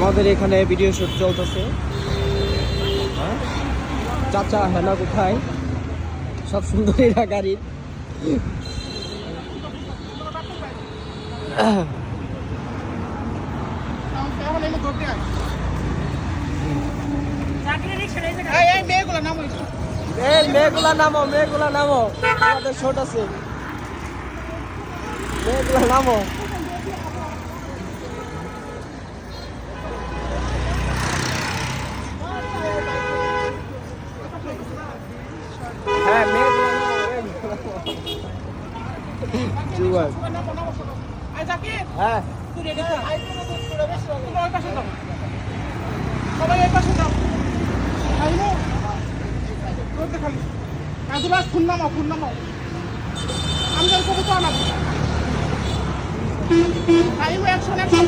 আমাদের এখানে video shoot চলতেছে। চাচা হেনা কোথায়? সব সুন্দরীরা গাড়ির। মেয়েগুলা নামো, মেয়েগুলা নামো, আমাদের শট আছে। মেয়েগুলা নামো। হ্যাঁ মেয়েগুলা হ্যাঁ সবাই এই পাশে যাও। ফোন নামাও, ফোন নামাও। আমি তো কবুতর আনাবো। Action, action.